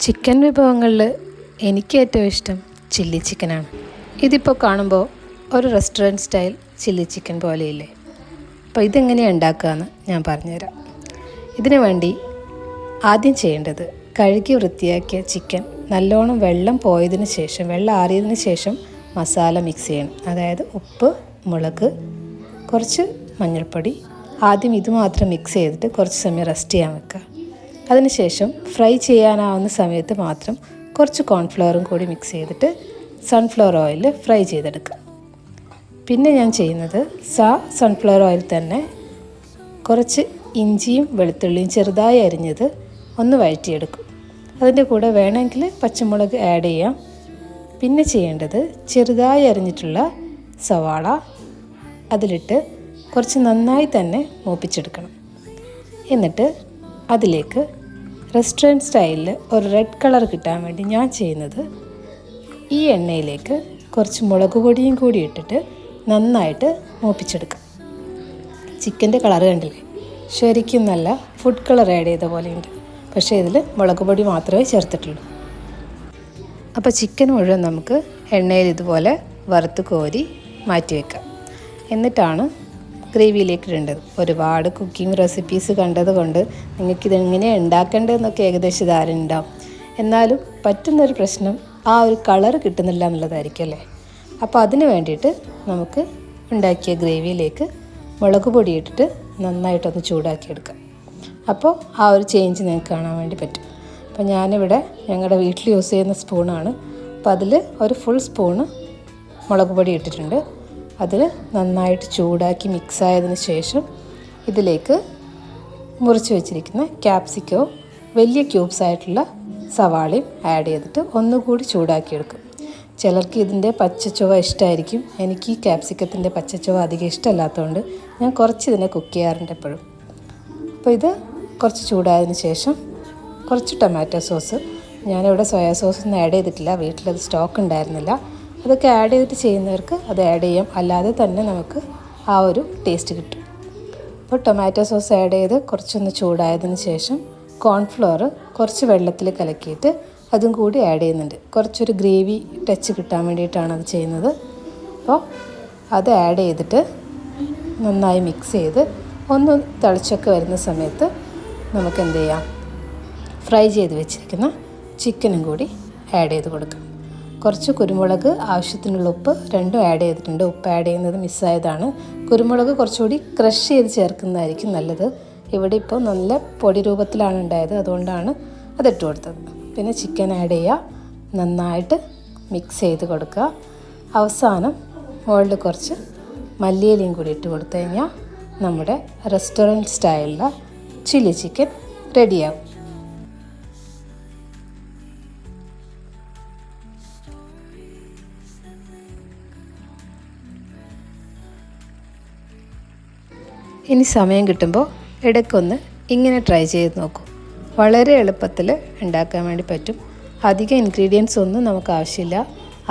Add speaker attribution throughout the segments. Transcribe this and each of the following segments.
Speaker 1: Chicken വിഭവങ്ങളിൽ എനിക്ക് ഏറ്റവും ഇഷ്ടം ചില്ലി ചിക്കനാണ്. ഇതിപ്പോൾ കാണുമ്പോൾ ഒരു റെസ്റ്റോറൻറ്റ് സ്റ്റൈൽ ചില്ലി ചിക്കൻ പോലെയില്ലേ. അപ്പോൾ ഇതെങ്ങനെയാണ് ഉണ്ടാക്കുകയെന്ന് ഞാൻ പറഞ്ഞുതരാം. ഇതിനു വേണ്ടി ആദ്യം ചെയ്യേണ്ടത് കഴുകി വൃത്തിയാക്കിയ ചിക്കൻ നല്ലോണം വെള്ളം പോയതിന് ശേഷം, വെള്ളം ആറിയതിന് ശേഷം മസാല മിക്സ് ചെയ്യണം. അതായത് ഉപ്പ്, മുളക്, കുറച്ച് മഞ്ഞൾപ്പൊടി. ആദ്യം ഇത് മാത്രം മിക്സ് ചെയ്തിട്ട് കുറച്ച് സമയം റെസ്റ്റ് ചെയ്യാൻ വെക്കുക. അതിനുശേഷം ഫ്രൈ ചെയ്യാനാവുന്ന സമയത്ത് മാത്രം കുറച്ച് കോൺഫ്ലവറും കൂടി മിക്സ് ചെയ്തിട്ട് സൺഫ്ലവർ ഓയിലിൽ ഫ്രൈ ചെയ്തെടുക്കുക. പിന്നെ ഞാൻ ചെയ്യുന്നത് സൺഫ്ലവർ ഓയിൽ തന്നെ കുറച്ച് ഇഞ്ചിയും വെളുത്തുള്ളിയും ചെറുതായി അരിഞ്ഞത് ഒന്ന് വഴറ്റിയെടുക്കും. അതിൻ്റെ കൂടെ വേണമെങ്കിൽ പച്ചമുളക് ആഡ് ചെയ്യാം. പിന്നെ ചെയ്യേണ്ടത് ചെറുതായി അരിഞ്ഞിട്ടുള്ള സവാള അതിലിട്ട് കുറച്ച് നന്നായി തന്നെ മൂപ്പിച്ചെടുക്കണം. എന്നിട്ട് അതിലേക്ക് റെസ്റ്റോറൻറ്റ് സ്റ്റൈലിൽ ഒരു റെഡ് കളർ കിട്ടാൻ വേണ്ടി ഞാൻ ചെയ്യുന്നത് ഈ എണ്ണയിലേക്ക് കുറച്ച് മുളക് പൊടിയും കൂടി ഇട്ടിട്ട് നന്നായിട്ട് മൂപ്പിച്ചെടുക്കാം. ചിക്കൻ്റെ കളർ കണ്ടില്ലേ, ശരിക്കും നല്ല ഫുഡ് കളർ ആഡ് ചെയ്ത പോലെയുണ്ട്. പക്ഷേ ഇതിൽ മുളക് പൊടി മാത്രമേ ചേർത്തിട്ടുള്ളൂ. അപ്പോൾ ചിക്കൻ മുഴുവൻ നമുക്ക് എണ്ണയിൽ ഇതുപോലെ വറുത്ത് കോരി മാറ്റി വെക്കാം. എന്നിട്ടാണ് ഗ്രേവിയിലേക്ക് ഇടേണ്ടത്. ഒരുപാട് കുക്കിംഗ് റെസിപ്പീസ് കണ്ടതുകൊണ്ട് നിങ്ങൾക്കിതെങ്ങനെയാണ് ഉണ്ടാക്കേണ്ടതെന്നൊക്കെ ഏകദേശം ധാരണ ഉണ്ടാവും. എന്നാലും പറ്റുന്നൊരു പ്രശ്നം ആ ഒരു കളർ കിട്ടുന്നില്ല എന്നുള്ളതായിരിക്കും അല്ലേ. അപ്പോൾ അതിന് വേണ്ടിയിട്ട് നമുക്ക് ഉണ്ടാക്കിയ ഗ്രേവിയിലേക്ക് മുളക് പൊടി ഇട്ടിട്ട് നന്നായിട്ടൊന്ന് ചൂടാക്കിയെടുക്കാം. അപ്പോൾ ആ ഒരു ചേഞ്ച് നിങ്ങൾക്ക് കാണാൻ വേണ്ടി പറ്റും. അപ്പോൾ ഞാനിവിടെ ഞങ്ങളുടെ വീട്ടിൽ യൂസ് ചെയ്യുന്ന സ്പൂണാണ്. അപ്പോൾ അതിൽ ഒരു ഫുൾ സ്പൂണ് മുളക് പൊടി ഇട്ടിട്ടുണ്ട്. അതിൽ നന്നായിട്ട് ചൂടാക്കി മിക്സായതിന് ശേഷം ഇതിലേക്ക് മുറിച്ച് വെച്ചിരിക്കുന്ന ക്യാപ്സിക്കോ വലിയ ക്യൂബ്സ് ആയിട്ടുള്ള സവാളയും ആഡ് ചെയ്തിട്ട് ഒന്നുകൂടി ചൂടാക്കിയെടുക്കും. ചിലർക്ക് ഇതിൻ്റെ പച്ചച്ചുവ ഇഷ്ടമായിരിക്കും. എനിക്ക് ഈ ക്യാപ്സിക്കത്തിൻ്റെ പച്ചച്ചുവ അധികം ഇഷ്ടമല്ലാത്തതുകൊണ്ട് ഞാൻ കുറച്ച് ഇതിനെ കുക്ക് ചെയ്യാറുണ്ട് എപ്പോഴും. അപ്പോൾ ഇത് കുറച്ച് ചൂടായതിന് ശേഷം കുറച്ച് ടൊമാറ്റോ സോസ്, ഞാനിവിടെ സോയാ സോസൊന്നും ആഡ് ചെയ്തിട്ടില്ല, വീട്ടിലത് സ്റ്റോക്ക് ഉണ്ടായിരുന്നില്ല. അതൊക്കെ ആഡ് ചെയ്തിട്ട് ചെയ്യുന്നവർക്ക് അത് ആഡ് ചെയ്യാം, അല്ലാതെ തന്നെ നമുക്ക് ആ ഒരു ടേസ്റ്റ് കിട്ടും. അപ്പോൾ ടൊമാറ്റോ സോസ് ആഡ് ചെയ്ത് കുറച്ചൊന്ന് ചൂടായതിന് ശേഷം കോൺഫ്ലവർ കുറച്ച് വെള്ളത്തിൽ കലക്കിയിട്ട് അതും കൂടി ആഡ് ചെയ്യുന്നുണ്ട്. കുറച്ചൊരു ഗ്രേവി ടച്ച് കിട്ടാൻ വേണ്ടിയിട്ടാണ് അത് ചെയ്യുന്നത്. അപ്പോൾ അത് ആഡ് ചെയ്തിട്ട് നന്നായി മിക്സ് ചെയ്ത് ഒന്ന് തിളച്ചൊക്കെ വരുന്ന സമയത്ത് നമുക്ക് എന്ത് ചെയ്യാം, ഫ്രൈ ചെയ്ത് വെച്ചിരിക്കുന്ന ചിക്കനും കൂടി ആഡ് ചെയ്ത് കൊടുക്കാം. കുറച്ച് കുരുമുളക്, ആവശ്യത്തിനുള്ള ഉപ്പ് രണ്ടും ആഡ് ചെയ്തിട്ടുണ്ട്. ഉപ്പ് ആഡ് ചെയ്യുന്നത് മിസ്സായതാണ്. കുരുമുളക് കുറച്ചുകൂടി ക്രഷ് ചെയ്ത് ചേർക്കുന്നതായിരിക്കും നല്ലത്. ഇവിടെ ഇപ്പോൾ നല്ല പൊടി രൂപത്തിലാണ് ഉണ്ടായത്, അതുകൊണ്ടാണ് അതിട്ട് കൊടുത്തത്. പിന്നെ ചിക്കൻ ആഡ് ചെയ്യുക, നന്നായിട്ട് മിക്സ് ചെയ്ത് കൊടുക്കുക. അവസാനം മുകളിൽ കുറച്ച് മല്ലിയിലയും കൂടി ഇട്ട് കൊടുത്തു കഴിഞ്ഞാൽ നമ്മുടെ റെസ്റ്റോറൻറ്റ് സ്റ്റൈലിലെ ചില്ലി ചിക്കൻ റെഡിയാവും. ഇനി സമയം കിട്ടുമ്പോൾ ഇടയ്ക്കൊന്ന് ഇങ്ങനെ ട്രൈ ചെയ്ത് നോക്കൂ. വളരെ എളുപ്പത്തിൽ ഉണ്ടാക്കാൻ വേണ്ടി പറ്റും. അധികം ഇൻഗ്രീഡിയൻസ് ഒന്നും നമുക്ക് ആവശ്യമില്ല.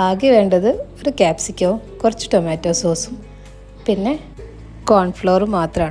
Speaker 1: ആകെ വേണ്ടത് ഒരു ക്യാപ്സിക്കവും കുറച്ച് ടൊമാറ്റോ സോസും പിന്നെ കോൺഫ്ലവറും മാത്രമാണ്.